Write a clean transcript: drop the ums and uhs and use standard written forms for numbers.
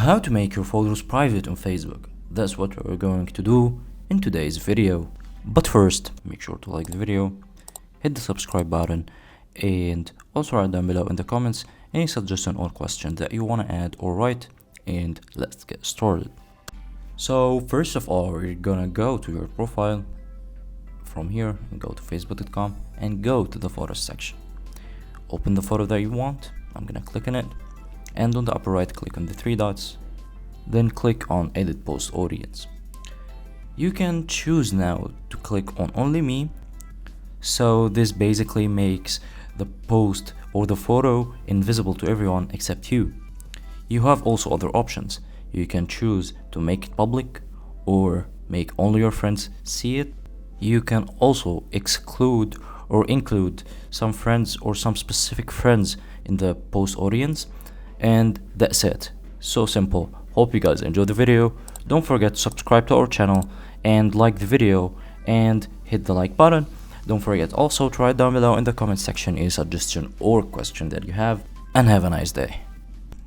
How to make your photos private on Facebook. That's what we're going to do in today's video. But first, make sure to like the video, hit the subscribe button, and also write down below in the comments any suggestion or question that you want to add or write, and let's get started. So first of all, we're gonna go to your profile from here and go to facebook.com and go to the photos section. Open the photo that you want. I'm gonna click on it, and on the upper right click on the three dots, then click on edit post audience. You can choose now to click on only me, so this basically makes the post or the photo invisible to everyone except you. You have also other options. You can choose to make it public or make only your friends see it. You can also exclude or include some friends or some specific friends in the post audience, and that's it. So simple. Hope you guys enjoyed the video. Don't forget to subscribe to our channel and like the video and hit the like button. Don't forget also to write down below in the comment section any suggestion or question that you have, and have a nice day.